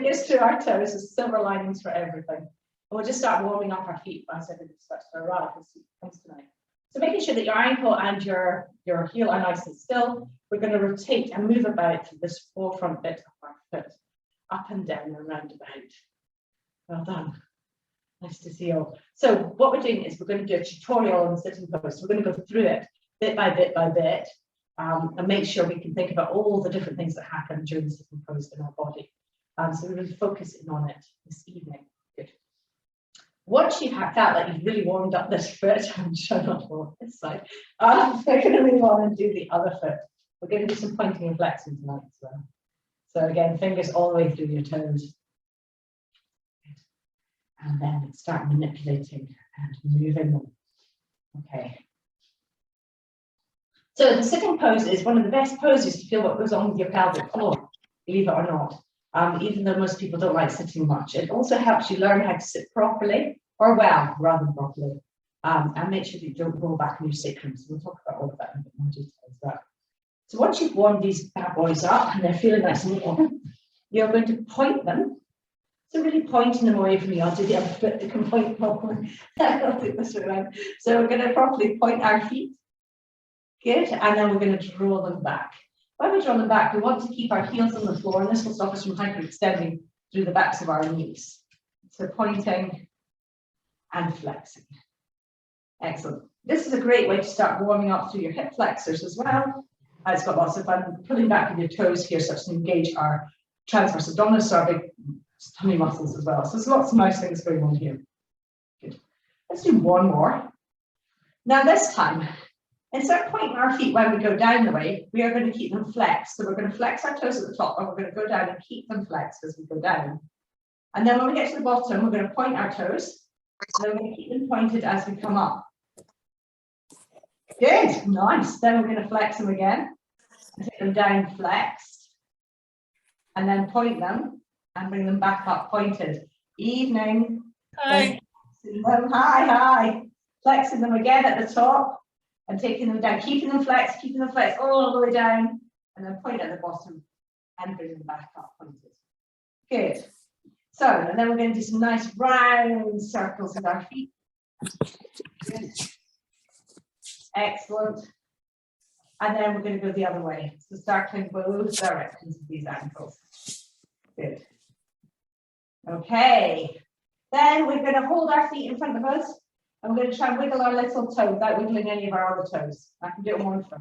fingers through our toes with silver linings for everything. And we'll just start warming up our feet as everything starts to arrive as it comes tonight. So making sure that your ankle and your heel are nice and still, we're going to rotate and move about this forefront bit of our foot, up and down and round about. Well done. Nice to see you. So what we're doing is we're going to do a tutorial on the sitting pose. We're going to go through it bit by bit by bit and make sure we can think about all the different things that happen during the sitting pose in our body. So we're really focusing on it this evening. Good. Once you've felt like you've really warmed up this foot, I'm sure not on this side, we're going to move on and do the other foot. We're going to do some pointing and flexing tonight as well. So again, fingers all the way through your toes. Good. And then start manipulating and moving them. Okay. So the sitting pose is one of the best poses to feel what goes on with your pelvic floor, believe it or not. Even though most people don't like sitting much, it also helps you learn how to sit properly, or well, rather than properly, and make sure that you don't roll back in your sacrum. So we'll talk about all of that in a bit more detail as well. So once you've warmed these bad boys up and they're feeling nice and warm, you're going to point them. So really pointing them away from you. I'll do the other foot that can point properly. I'll do this way around. So we're going to properly point our feet. Good, and then we're going to draw them back. When we draw them back, we want to keep our heels on the floor, and this will stop us from hyperextending through the backs of our knees. So pointing and flexing. Excellent. This is a great way to start warming up through your hip flexors as well. It's got lots of fun pulling back with your toes here, such to engage our transverse abdominis, our big tummy muscles as well. So there's lots of nice things going on here. Good. Let's do one more. Now this time, instead of pointing our feet when we go down the way, we are going to keep them flexed. So we're going to flex our toes at the top, and we're going to go down and keep them flexed as we go down. And then when we get to the bottom, we're going to point our toes, and then we're going to keep them pointed as we come up. Good, nice. Then we're going to flex them again, and take them down flexed, and then point them, and bring them back up pointed. Evening. Hi. Hi. Flexing them again at the top. And taking them down, keeping them flexed all the way down, and then point at the bottom and bring them back up pointed. Good. So, and then we're going to do some nice round circles with our feet. Good. Excellent. And then we're going to go the other way. So circling both directions with these ankles. Good. Okay. Then we're going to hold our feet in front of us. I'm going to try and wiggle our little toe without wiggling any of our other toes. I can do it on one foot.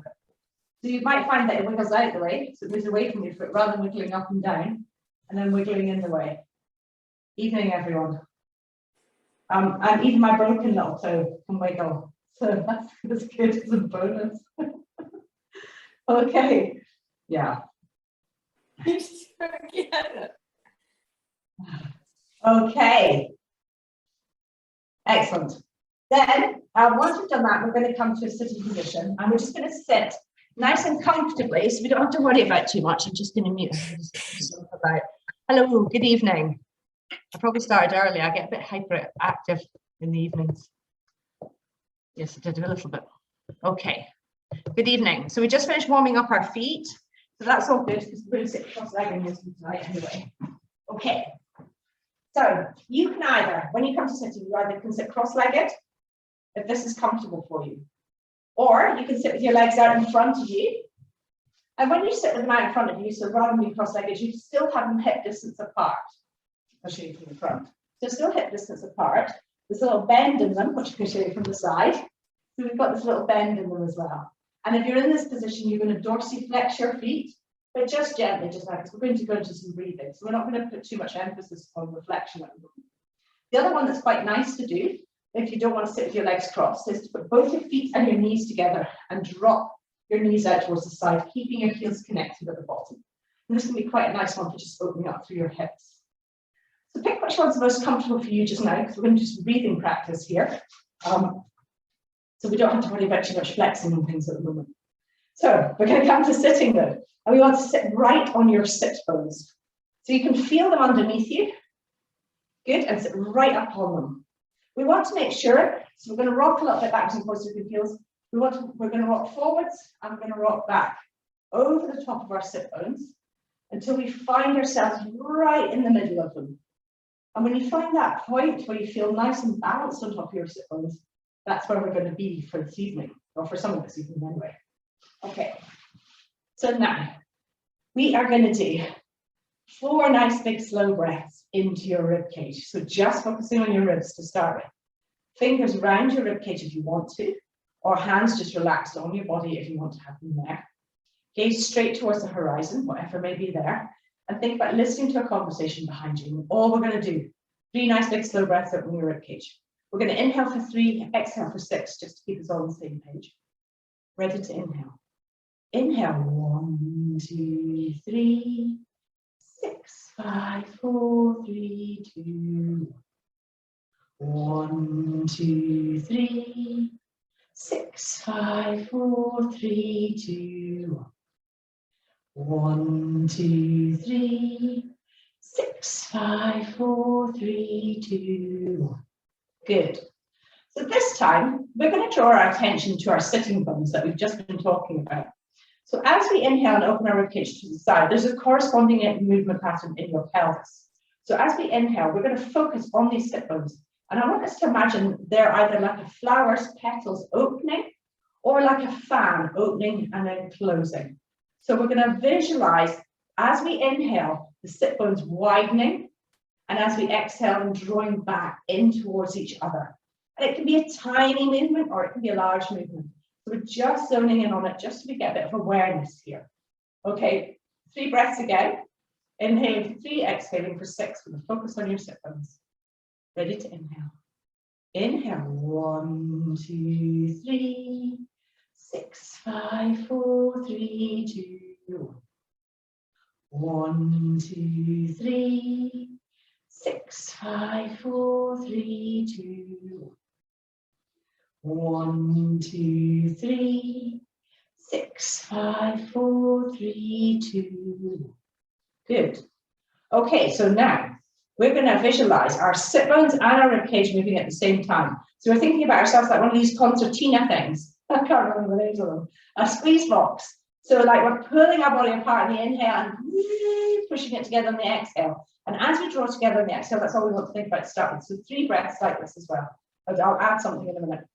So you might find that it wiggles out the way, so it moves away from your foot rather than wiggling up and down, and then wiggling in the way. Evening, everyone. And even my broken little toe can wiggle. So that's good as a bonus. Okay. Yeah. Okay. Excellent. Then, once we've done that, we're going to come to a sitting position, and we're just going to sit nice and comfortably, so we don't have to worry about too much. I'm just going to mute. Hello, good evening. I probably started early. I get a bit hyperactive in the evenings. Yes, I did a little bit. Okay. Good evening. So we just finished warming up our feet. So that's all good because we're going to sit cross-legged tonight anyway. Okay. So you can either, when you come to sitting, you either can sit cross-legged, if this is comfortable for you, or you can sit with your legs out in front of you. And when you sit with them out in front of you, so rather than being cross-legged, you still have them hip distance apart. I'll show you from the front. So still hip distance apart. There's a little bend in them, which I can show you from the side. So we've got this little bend in them as well. And if you're in this position, you're going to dorsiflex your feet, but just gently, just like, because we're going to go into some breathing. So we're not going to put too much emphasis on reflection at the moment. The other one that's quite nice to do, if you don't want to sit with your legs crossed, is to put both your feet and your knees together and drop your knees out towards the side, keeping your heels connected at the bottom. And this can be quite a nice one for just opening up through your hips. So pick which one's the most comfortable for you just now, because we're going to do some breathing practice here. So we don't have to worry about too much flexing and things at the moment. So we're going to come to sitting though, and we want to sit right on your sit bones. So you can feel them underneath you. Good, and sit right up on them. We want to make sure, so we're going to rock a little bit backwards and forwards with the heels. We're going to rock forwards, and we're going to rock back over the top of our sit bones. until we find ourselves right in the middle of them. And when you find that point where you feel nice and balanced on top of your sit bones, that's where we're going to be for this evening, or for some of this evening anyway. Okay, so now we are going to do 4 nice big slow breaths into your rib cage. So just focusing on your ribs to start with. Fingers around your rib cage if you want to, or hands just relaxed on your body if you want to have them there. Gaze straight towards the horizon, whatever may be there, and think about listening to a conversation behind you. And all we're going to do, 3 nice big slow breaths out in your rib cage. We're going to inhale for 3, exhale for 6, just to keep us all on the same page. Ready to inhale. Inhale, 1, 2, 3, 6, 5, 4, 3, 2. 1, 2, 3, 6, 5, 4, 3, 2. 1, 2, 3, 6, 5, 4, 3, 2. Good. So this time, we're going to draw our attention to our sitting bones that we've just been talking about. So as we inhale and open our ribcage to the side, there's a corresponding movement pattern in your pelvis. So as we inhale, we're going to focus on these sit bones. And I want us to imagine they're either like a flower's petals opening or like a fan opening and then closing. So we're going to visualize as we inhale, the sit bones widening, and as we exhale and drawing back in towards each other. And it can be a tiny movement or it can be a large movement. So we're just zoning in on it just so we get a bit of awareness here. Okay, 3 breaths again. Inhaling for 3, exhaling for 6 with a focus on your sit bones. Ready to inhale. Inhale, 1, 2, 3, 6, 5, 4, 3, 2. 1, 2, 3, 6, 5, 4, 3, 2. 1, 2, 3, 6, 5, 4, 3, 2. Good. Okay, so now we're going to visualize our sit bones and our rib cage moving at the same time. So we're thinking about ourselves like one of these concertina things. I can't remember the names of them. A squeeze box. So like we're pulling our body apart in the inhale and pushing it together in the exhale. And as we draw together in the exhale, that's all we want to think about to start with. So 3 breaths like this as well. I'll add something in a minute.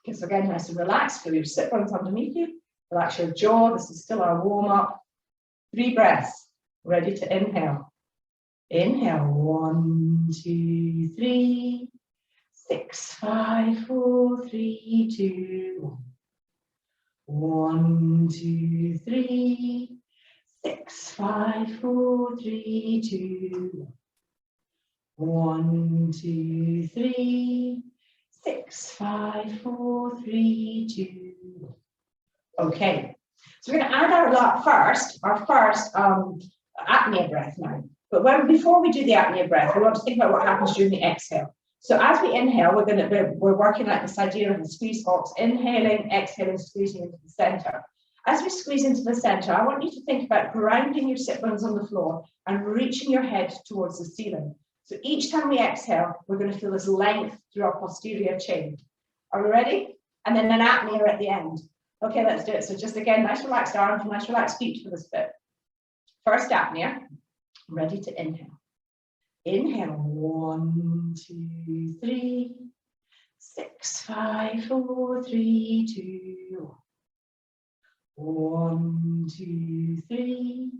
Okay, so again, nice and relaxed. Feel your sit bones underneath you. Relax your jaw. This is still our warm up. 3 breaths. Ready to inhale. Inhale, 1, 2, 3, 6, 5, 4, 3, 2. 1, 2, 3, 6, 5, 4, 3, 2. 1, 2, 3, 6, 5, 4, 3, 2. Okay, so we're going to add our first apnea breath now. But before we do the apnea breath, we want to think about what happens during the exhale. So as we inhale, we're working like this idea of the squeeze box, inhaling, exhaling, squeezing into the center. As we squeeze into the center, I want you to think about grounding your sit bones on the floor and reaching your head towards the ceiling. So each time we exhale, we're going to feel this length through our posterior chain. Are we ready? And then an apnea at the end. Okay, let's do it. So just again, nice relaxed arms, nice relaxed feet for this bit. First apnea. Ready to inhale. Inhale, 1, 2, 3, 6, 5, 4, 3, 2. 1, 2, 3,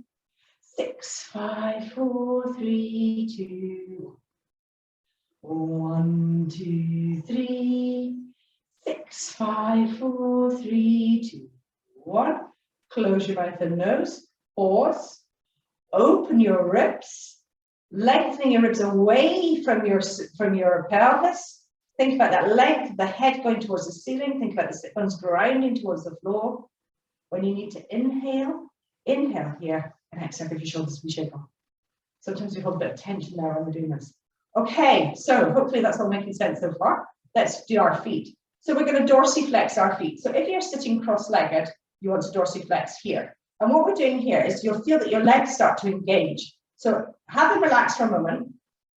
6, 5, 4, 3, 2. 1, 2, 3, 6, 5, 4, 3, 2. 1. Close your mouth and nose. Pause. Open your ribs, lengthening your ribs away from your pelvis. Think about that length of the head going towards the ceiling. Think about the sit bones grounding towards the floor. When you need to inhale, inhale here, and exhale, give your shoulders a shake off. Sometimes we hold a bit of tension there when we're doing this. Okay, so hopefully that's all making sense so far. Let's do our feet. So we're going to dorsiflex our feet. So if you're sitting cross-legged, you want to dorsiflex here. And what we're doing here is you'll feel that your legs start to engage. So have them relax for a moment.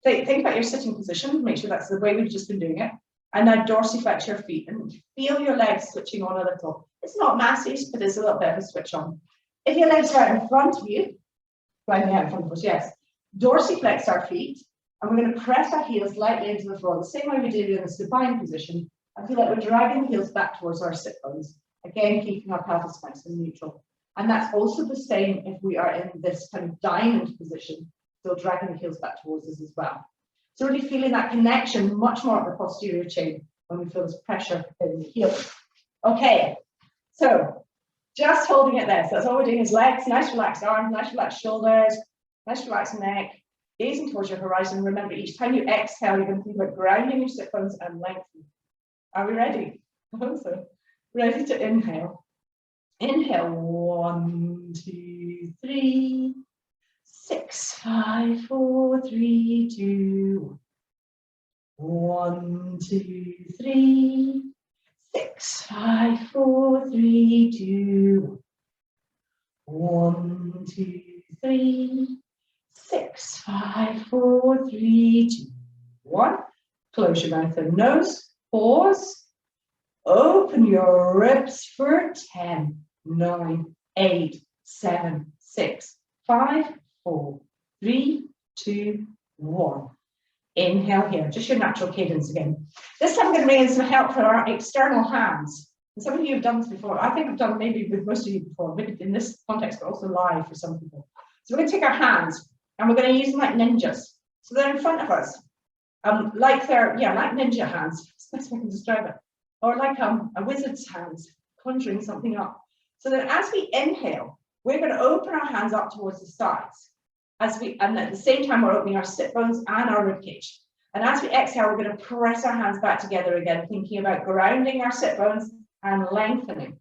Think about your sitting position. Make sure that's the way we've just been doing it. And now dorsiflex your feet and feel your legs switching on a little. It's not massive, but it's a little bit of a switch on. If your legs are out in front of you, Grinding out in front of us, yes. Dorsiflex our feet, and we're going to press our heels lightly into the floor, the same way we did in the supine position. I feel like we're dragging the heels back towards our sit bones, again keeping our pelvis nice and neutral. And that's also the same if we are in this kind of diamond position, still dragging the heels back towards us as well. So really feeling that connection much more at the posterior chain when we feel this pressure in the heels. Okay, so just holding it there. So that's all we're doing is legs, nice relaxed arms, nice relaxed shoulders, nice relaxed neck, gazing towards your horizon. Remember, each time you exhale, you're going to think about grounding your sit bones and lengthening. Are we ready? I hope so. Ready to inhale. Inhale, 1, 2, 3, 6, 5, 4, 3, 2, 1, 2, 3, 6, 5, 4, 3, 2, 1, 2, 3, 6, 5, 4, 3, 2, 1. Close your mouth and nose. Pause. Open your ribs for 10, 9, 8, 7, 6, 5, 4, 3, 2, 1. Inhale here, just your natural cadence again. This time I'm going to bring in some help for our external hands. And some of you have done this before. I think I've done maybe with most of you before, maybe in this context, but also live for some people. So we're going to take our hands and we're going to use them like ninjas. So they're in front of us, like they're, like ninja hands. That's how I can describe it. Or like a wizard's hands, conjuring something up. So then as we inhale, we're going to open our hands up towards the sides. And at the same time, we're opening our sit bones and our rib cage. And as we exhale, we're going to press our hands back together again, thinking about grounding our sit bones and lengthening.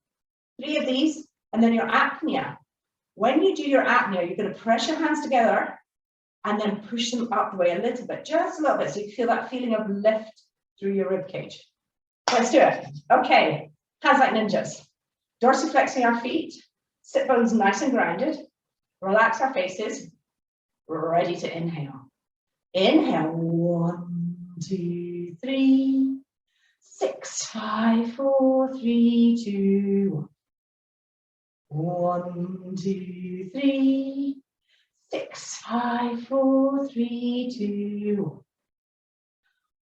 3 of these, and then your apnea. When you do your apnea, you're going to press your hands together and then push them up the way a little bit, just a little bit, so you feel that feeling of lift through your rib cage. Let's do it. Okay, hands like ninjas. Dorsiflexing our feet, sit bones nice and grounded. Relax our faces. We're ready to inhale. Inhale, 1, 2, 3, 6, 5, 4, 3, 2, 1, 2, 3, 6, 5, 4, 3, 2,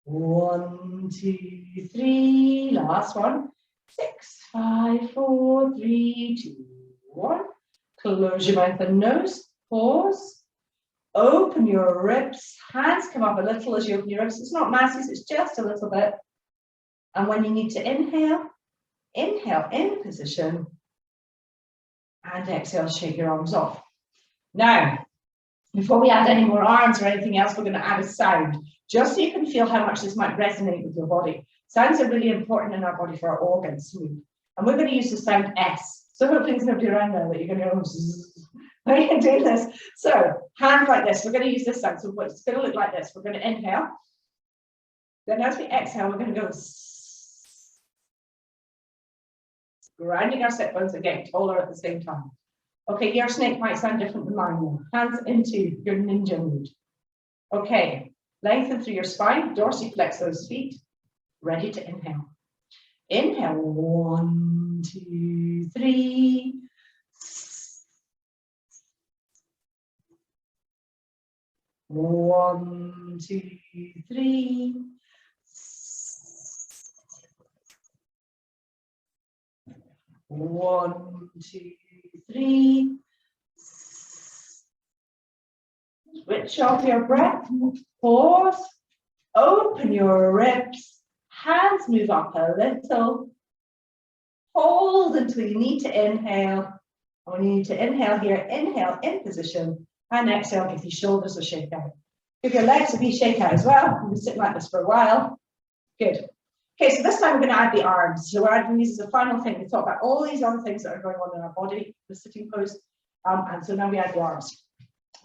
1, 2, 3. Last one. 6, 5, 4, 3, 2, 1. Close your mouth and nose. Pause. Open your ribs. Hands come up a little as you open your ribs. It's not massive, it's just a little bit. And when you need to inhale, inhale in position. And exhale, shake your arms off. Now, before we add any more arms or anything else, we're going to add a sound, just so you can feel how much this might resonate with your body. Sounds are really important in our body for our organs to move. And we're going to use the sound S. So hopefully there's nobody around there that you're going to go, when you're doing this. So hands like this, we're going to use this sound. So it's going to look like this. We're going to inhale. Then as we exhale, we're going to go grounding our sit bones and getting taller at the same time. Okay, your snake might sound different than mine now. Hands into your ninja mood. Okay, lengthen through your spine, dorsiflex those feet. Ready to inhale. Inhale, 1, 2, 3. 1, 2, 3. 1, 2, 3. Switch off your breath. Pause. Open your ribs. Hands move up a little. Hold until you need to inhale. And when you need to inhale here, inhale in position. And exhale, give your shoulders a shake out. Give your legs a wee shake out as well. You've been sitting like this for a while. Good. Okay, so this time we're going to add the arms. So we're adding these as a final thing. We talk about all these other things that are going on in our body, the sitting pose. And so now we add the arms.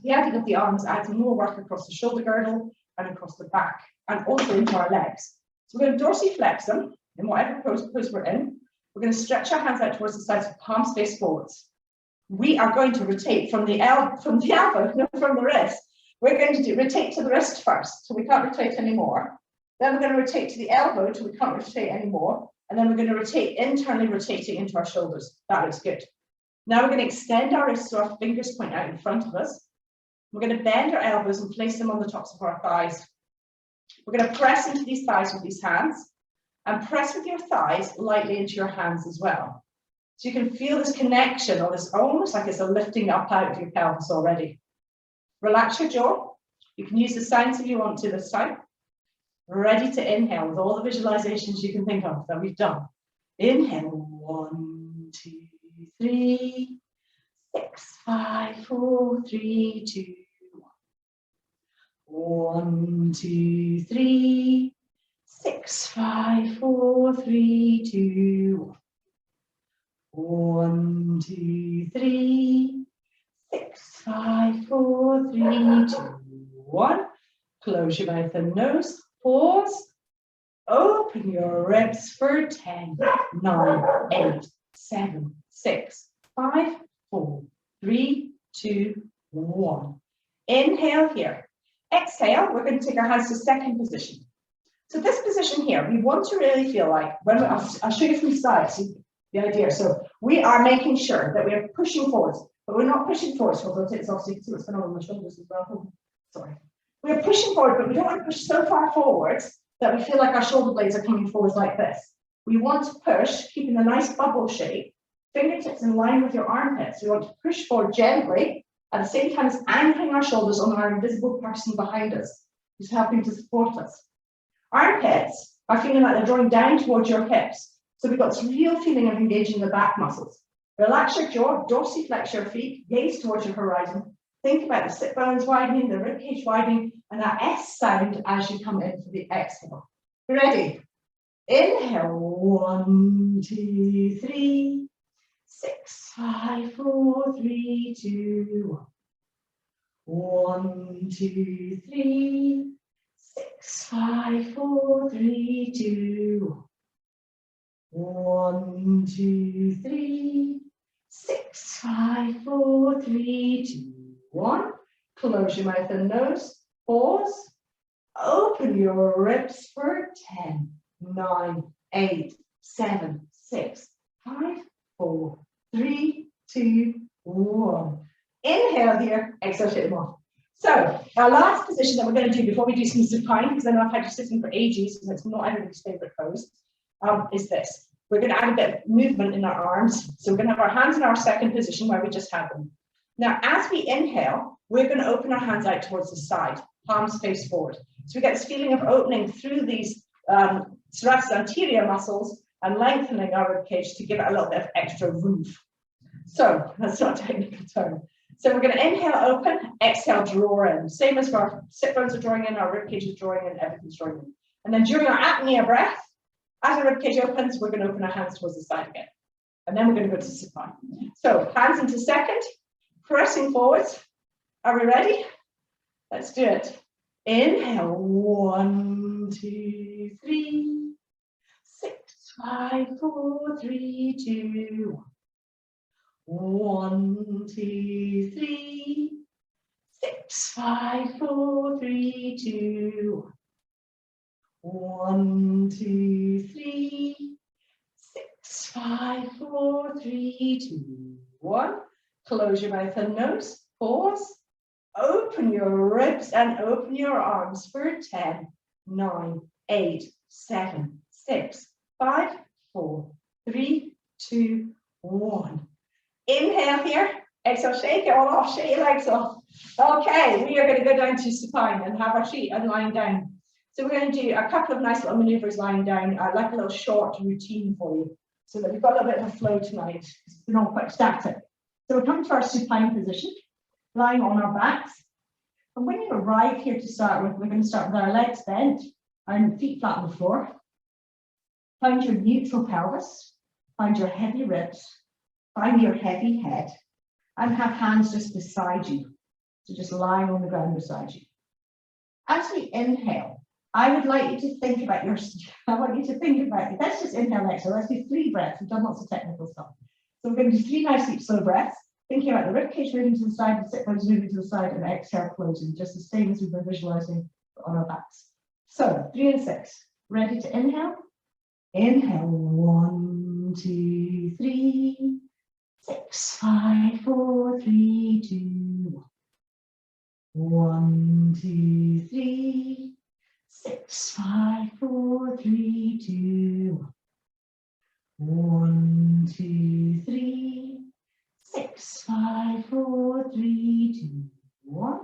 The adding of the arms adds more work across the shoulder girdle and across the back and also into our legs. So we're going to dorsiflex them in whatever pose we're in. We're going to stretch our hands out towards the sides with palms face forwards. We are going to rotate from the elbow, no, from the wrist. We're going to rotate to the wrist first, so we can't rotate anymore. Then we're going to rotate to the elbow till we can't rotate anymore. And then we're going to rotate, internally rotating into our shoulders. That looks good. Now we're going to extend our wrists so our fingers point out in front of us. We're going to bend our elbows and place them on the tops of our thighs. We're going to press into these thighs with these hands and press with your thighs lightly into your hands as well. So you can feel this connection, or this almost like it's a lifting up out of your pelvis already. Relax your jaw. You can use the sounds if you want to this time. Ready to inhale with all the visualizations you can think of that we've done. Inhale, 1, 2, 3, 6, 5, 4, 3, 2, 1, 2, 3, 6, 5, 4, 3, 2, 1, 2, 3, 6, 5, 4, 3, 2, 1. Close your mouth and nose. Pause. Open your ribs for 10, 9, 8, 7, 6, 5, 4, 3, 2, 1. Inhale here. Exhale, we're going to take our hands to second position. So this position here, we want to really feel like, when I'll show you from the side, see the idea. So we are making sure that we are pushing forwards, but we're not pushing forwards. So I'll take this off so you can see what's going on my shoulders as well. Sorry. We're pushing forward, but we don't want to push so far forwards that we feel like our shoulder blades are coming forwards like this. We want to push, keeping a nice bubble shape, fingertips in line with your armpits. We want to push forward gently, at the same time as anchoring our shoulders on our invisible person behind us, who's helping to support us. Armpits are feeling like they're drawing down towards your hips. So we've got this real feeling of engaging the back muscles. Relax your jaw, dorsiflex your feet, gaze towards your horizon. Think about the sit bones widening, the ribcage widening, and that S sound as you come in for the exhale. Ready? Inhale, 1, 2, 3, 6, 5, 4, 3, 2, 1, 2, 3, 6, 5, 4, 3, 2, 1, 2, 3, 6, 5, 4, 3, 2, 1. Close your mouth and nose. Pause. Open your ribs for 10, 9, 8, 7, 6, 5, 4, 3, 2, 1. Inhale here. Exhale, shake them off. So our last position that we're going to do before we do some supine, because I know I've had you sitting for ages, and it's not everybody's favorite pose, is this. We're going to add a bit of movement in our arms. So we're going to have our hands in our second position where we just had them. Now, as we inhale, we're going to open our hands out towards the side, palms face forward. So we get this feeling of opening through these serratus anterior muscles and lengthening our rib cage to give it a little bit of extra roof. So that's not a technical term. So we're going to inhale, open, exhale, draw in. Same as our sit bones are drawing in, our rib cage is drawing in, everything's drawing in. And then during our apnea breath, as our rib cage opens, we're going to open our hands towards the side again. And then we're going to go to supine. So hands into second, pressing forwards. Are we ready? Let's do it. Inhale, 1, 2, 3, 6, 5, 4, 3, 2, 1, 2, 3, 6, 5, 4, 3, 2, 1, 2, 3, 6, 5, 4, 3, 2, 1. Close your mouth and nose. Pause. Open your ribs and open your arms for 10, 9, 8, 7, 6, 5, 4, 3, 2, 1. Inhale here. Exhale, shake it all off. Shake your legs off. Okay, we are going to go down to supine and have our feet and lying down. So we're going to do a couple of nice little maneuvers lying down, like a little short routine for you, so that we've got a little bit of a flow tonight. It's not quite static. So we're coming to our supine position, lying on our backs. And when you arrive here to start with, we're going to start with our legs bent and feet flat on the floor. Find your neutral pelvis, find your heavy ribs, find your heavy head, and have hands just beside you. So just lying on the ground beside you. As we inhale, I would like you to think about let's just inhale and exhale. Let's do 3 breaths. We've done lots of technical stuff. So we're going to do 3 nice deep slow breaths, thinking about the ribcage moving to the side, the sit bones moving to the side, and exhale closing, just the same as we've been visualizing on our backs. So 3 and 6. Ready to inhale? Inhale, 1, 2, 3, 6, 5, 4, 3, 2, 1, 2, 3, 6, 5, 4, 3, 2, 1, 2, 3, 6, 5, 4, 3, 2, 1.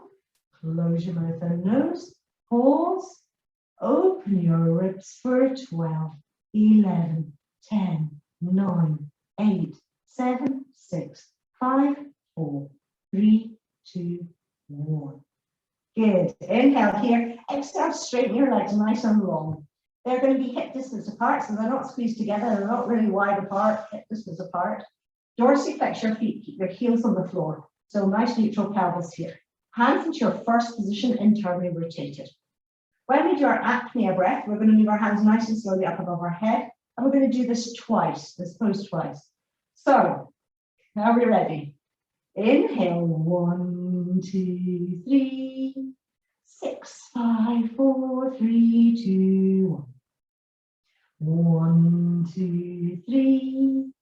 Close your mouth and nose. Pause. Open your ribs for 12, 11, 10, 9, 8, 7, 6, 5, 4, 3, 2, 1. Good. Inhale here. Exhale, straighten your legs nice and long. They're going to be hip distance apart, so they're not squeezed together. They're not really wide apart, hip distance apart. Dorsiflex your feet. Keep your heels on the floor. So nice neutral pelvis here. Hands into your first position, internally rotated. When we do our apnea breath, we're going to move our hands nice and slowly up above our head. And we're going to do this twice, this pose twice. So, now we're ready. Inhale, 1, 2, 3, 6, 5, 4, 3, 2, 1, 2, 3,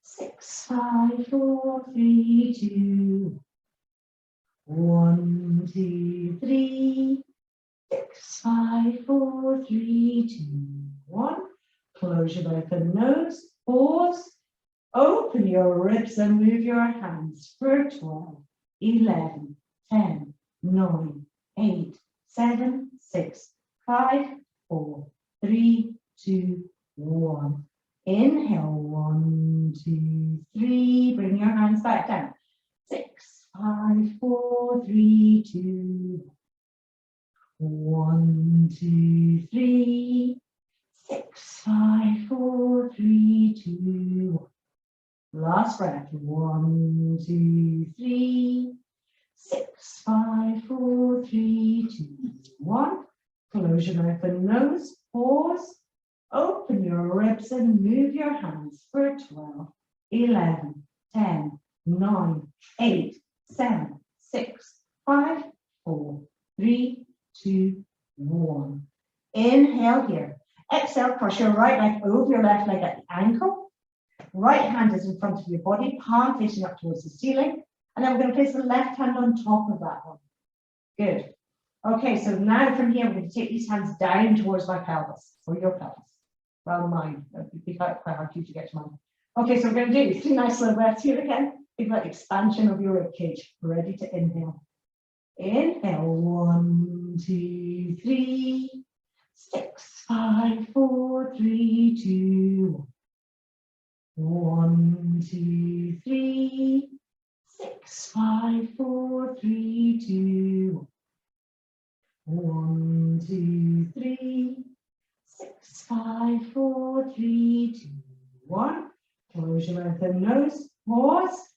6, 5, 4, 3, 2, 1, 2, 3, 6, 5, 4, 3, 2, 1. Close your mouth and nose. Pause. Open your ribs and move your hands for 12, 11, 10, 9, 8, 7, 6, 5, 4, 3, 2, 1. Inhale, 1, 2, 3. Bring your hands back down. 6, 5, 4, 3, 2, 1, 2, 3, 6, 5, 4, 3, 2. Last breath. 1, 2, 3, 6, 5, 4, 3, 2, 1. Close your mouth and nose. Pause. Open your ribs and move your hands for 12, 11, 10, 9, 8, 7, 6, 5, 4, 3, 2, 1. Inhale here. Exhale, cross your right leg over your left leg at the ankle. Right hand is in front of your body, palm facing up towards the ceiling. And then we're going to place the left hand on top of that one. Good. Okay, so now from here, we're going to take these hands down towards my pelvis, or your pelvis, rather than mine. It would be quite hard for you to get to mine. Okay, so we're going to do 3 nice slow breaths here again. Think about expansion of your rib cage. Ready to inhale. Inhale, 1, 2, 3, 6, 5, 4, 3, 2, 1, 2, 3, 6, 5, 4, 3, 2, 1, 2, 3, 6, 5, 4, 3, 2, 1. Close your mouth and nose. Pause.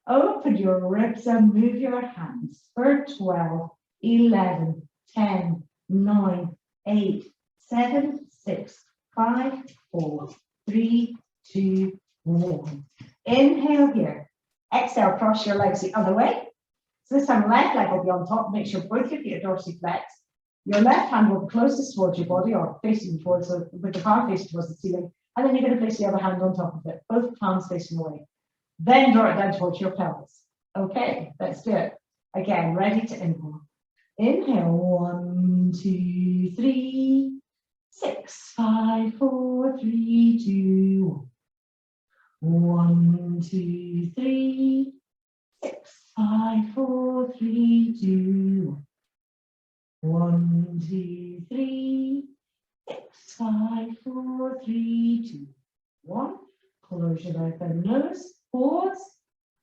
Open your ribs and move your hands for 12, 11, 10, 9, 8, 7, 6, 5, 4, 3, 2, 1. Inhale here. Exhale, cross your legs the other way. So this time, left leg will be on top. Make sure both your feet are dorsiflex. Your left hand will be closest towards your body or facing towards, with the palm facing towards the ceiling. And then you're going to place the other hand on top of it, both palms facing away. Then draw it down towards your pelvis. Okay, let's do it. Again, ready to inhale. Inhale, 1, 2, 3, 6, 5, 4, 3, 2, 1, 2, 3, 6, 5, 4, 3, 2, 1, 2, 3, 6, 5, 4, 3, 2, 1. Close your mouth and nose. Pause.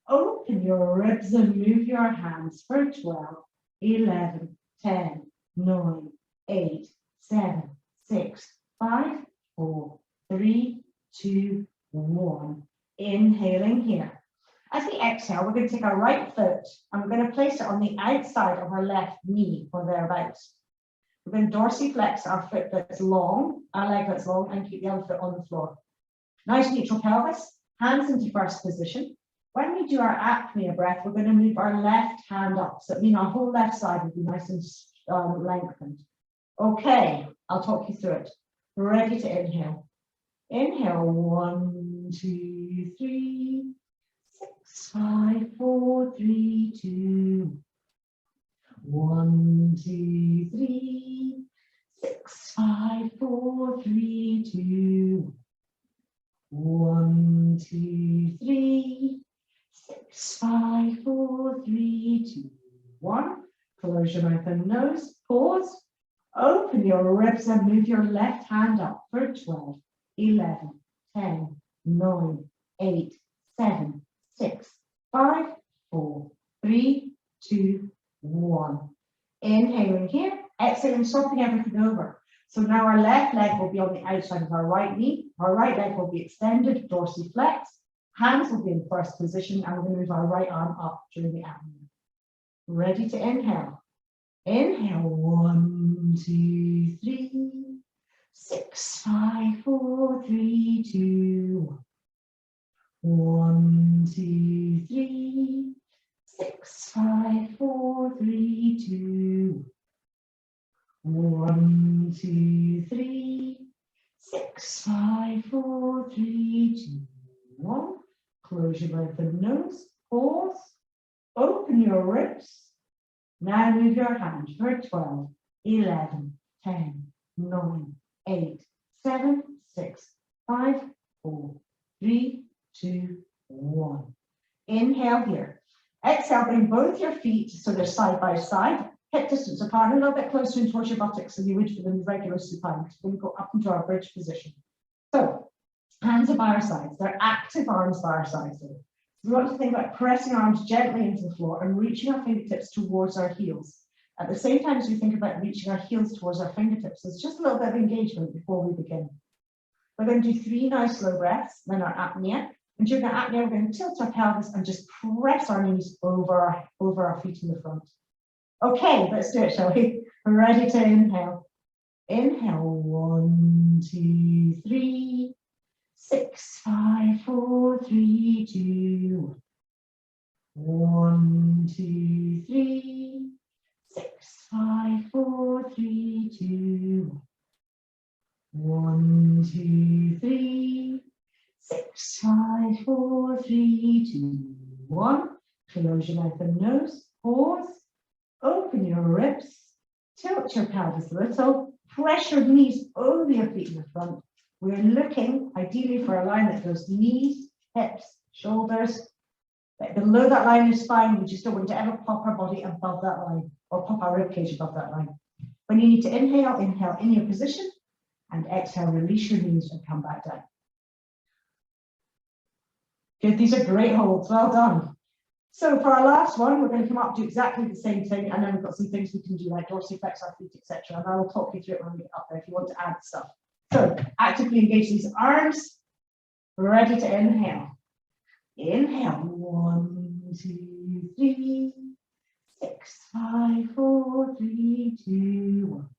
Open your ribs and move your hands for 12, 11, 10, 9, 8, 7, 6, 5, 4, 3, 2, 1. Inhaling here. As we exhale, we're going to take our right foot and we're going to place it on the outside of our left knee or thereabouts. We're going to dorsiflex our foot that's long, our leg that's long, and keep the other foot on the floor. Nice neutral pelvis, hands into first position. When we do our apnea breath, we're going to move our left hand up. So it means our whole left side will be nice and lengthened. Okay, I'll talk you through it. Ready to inhale. Inhale, 1, 2, 3, 6, 5, 4, 3, 2, 1, 2, 3, 6, 5, 4, 3, 2. 1, 2, 3, 6, 5, 4, 3, 2, 1. Close your mouth and nose. Pause. Open your ribs and move your left hand up for 12, 11, 10, 9, 8, 7, 6, 5, 4, 3, 2, 1. Inhaling here, exhaling, swapping everything over. So now our left leg will be on the outside of our right knee. Our right leg will be extended, dorsiflex. Hands will be in first position, and we're going to move our right arm up during the apnea. Ready to inhale. Inhale, 1, 2, 3, 6, 5, 4, 3, 2. 1, 2, 3, 6, 5, 4, 3, 2. 1, 2, 3, 6, 5, 4, 3, 2, 1. Close your mouth and nose. Pause. Open your ribs. Now move your hand for 12, 11, 10, 9, 8, 7, 6, 5, 4, 3, 2, 1. Inhale here. Exhale, bring both your feet so they're side by side. Hip distance apart, a little bit closer in towards your buttocks than you would for the regular supine, because we're going to go up into our bridge position. So, hands are by our sides. They're active arms by our sides. So we want to think about pressing our arms gently into the floor and reaching our fingertips towards our heels. At the same time as we think about reaching our heels towards our fingertips, there's just a little bit of engagement before we begin. We're going to do 3 nice slow breaths, then our apnea. And during our apnea, we're going to tilt our pelvis and just press our knees over our feet in the front. Okay, let's do it, shall we? We're ready to inhale. Inhale, 1, 2, 3, 6, 5, 4, 3, 2. 1, 2, 3, 6, 5, 4, 3, 2. 1, 2, 3, 6, 5, 4, 3, 2, 1. Close your mouth and nose. Pause. Open your ribs. Tilt your pelvis a little. Press your knees over your feet in the front. We're looking ideally for a line that goes knees, hips, shoulders. Below that line is fine. We just don't want to ever pop our body above that line or pop our ribcage above that line. When you need to inhale, inhale in your position, and exhale, release your knees and come back down. Good, these are great holds, well done. So for our last one, we're going to come up, do exactly the same thing, and then we've got some things we can do like dorsiflex our feet, etc. And I will talk you through it when we get up there if you want to add stuff. So actively engage these arms. Ready to inhale. Inhale, 1, 2, 3, 6, 5, 4, 3, 2, 1.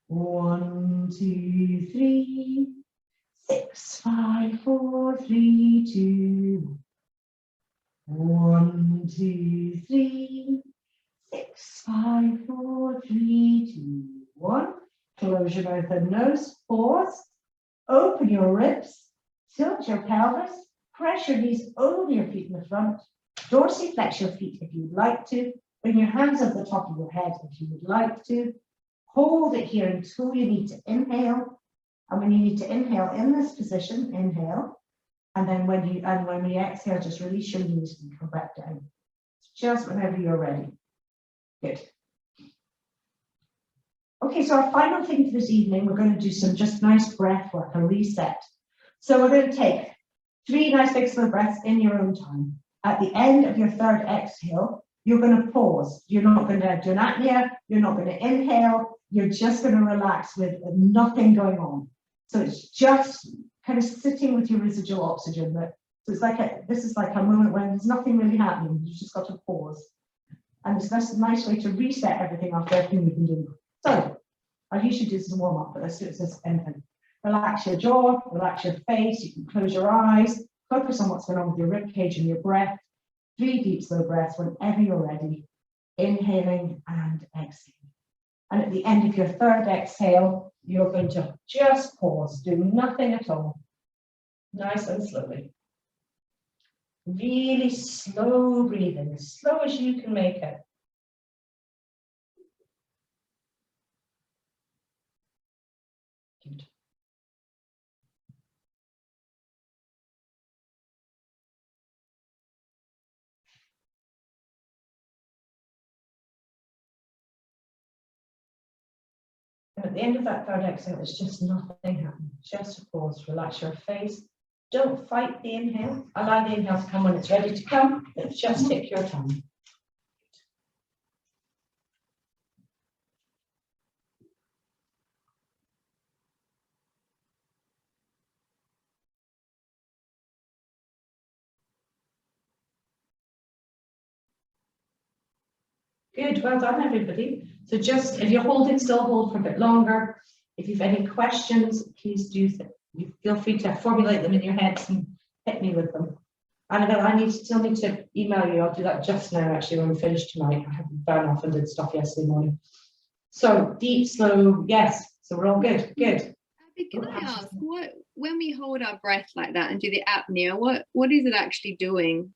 1, 2, 3, 6, 5, 4, 3, 2. 1, 2, 3, 6, 5, 4, 3, 2, 1. Close your mouth and nose. Pause. Open your ribs. Tilt your pelvis. Press your knees over your feet in the front. Dorsiflex your feet if you would like to. Bring your hands over the top of your head if you would like to. Hold it here until you need to inhale. And when you need to inhale in this position, inhale. And then when you exhale, just release your knees and come back down. Just whenever you're ready. Good. Okay, so our final thing for this evening, we're going to do some just nice breath work, a reset. So we're going to take 3 nice big slow breaths in your own time. At the end of your third exhale, you're going to pause. You're not going to do an apnea. You're not going to inhale. You're just going to relax with nothing going on. So it's just kind of sitting with your residual oxygen. So it's like this is like a moment when there's nothing really happening. You've just got to pause. And it's a nice way to reset everything after everything we've been doing. So I usually do some warm up, but let's do this anything. Relax your jaw, relax your face. You can close your eyes, focus on what's going on with your rib cage and your breath. 3 deep, slow breaths whenever you're ready. Inhaling and exhaling. And at the end of your third exhale, you're going to just pause, do nothing at all. Nice and slowly. Really slow breathing, as slow as you can make it. Good. At the end of that third exhale, it's just nothing happening. Just a pause, relax your face. Don't fight the inhale. Allow the inhale to come when it's ready to come. Let's just take your time. Good, well done, everybody. So just, if you're holding, still hold for a bit longer. If you've any questions, please do, you feel free to formulate them in your heads and hit me with them. Annabelle, I still need to email you. I'll do that just now, actually, when we finish tonight. I haven't burned off and did stuff yesterday morning. So deep, slow, yes. So we're all good, good. Can I ask, when we hold our breath like that and do the apnea, what is it actually doing?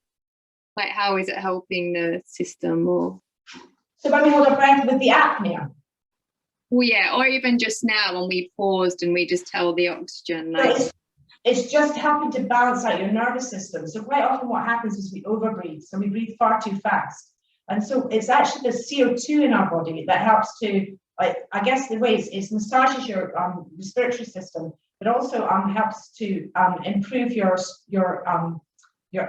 Like, how is it helping the system? Or so when we hold our breath with the apnea? Well, yeah, or even just now when we paused and we just held the oxygen. Like, so it's just helping to balance out your nervous system. So quite often what happens is we overbreathe. So we breathe far too fast. And so it's actually the CO2 in our body that helps to, like, I guess the way it massages your respiratory system, but also helps to improve your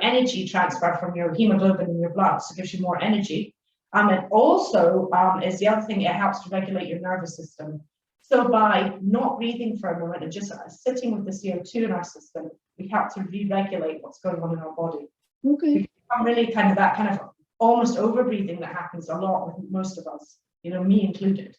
energy transfer from your hemoglobin in your blood. So it gives you more energy. And also is the other thing, it helps to regulate your nervous system. So by not breathing for a moment and just sitting with the CO2 in our system, we help to re-regulate what's going on in our body. okay. We become really kind of that kind of almost over-breathing that happens a lot with most of us, you know, me included.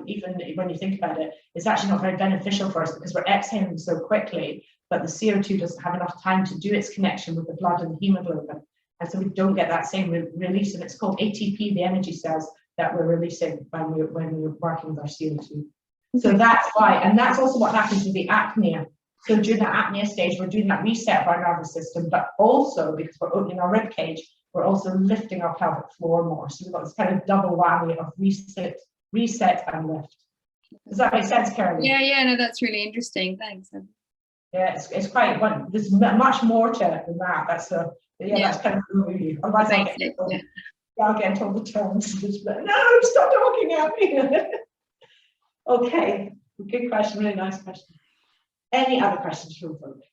Even when you think about it, it's actually not very beneficial for us because we're exhaling so quickly, but the CO2 doesn't have enough time to do its connection with the blood and the hemoglobin. And so we don't get that same release, and it's called ATP, the energy cells that we're releasing when we're working with our CO2. So that's why, and that's also what happens with the apnea. So during the apnea stage, we're doing that reset of our nervous system, but also because we're opening our rib cage, we're also lifting our pelvic floor more. So we've got this kind of double whammy of reset and lift. Does that make sense, Caroline? Yeah, no, that's really interesting. Thanks. Yeah, it's quite, there's much more to it than that. That's that's kind of the overview. Otherwise, I'll get into all the terms. No, stop talking at me. Okay, good question, really nice question. Any other questions from folks?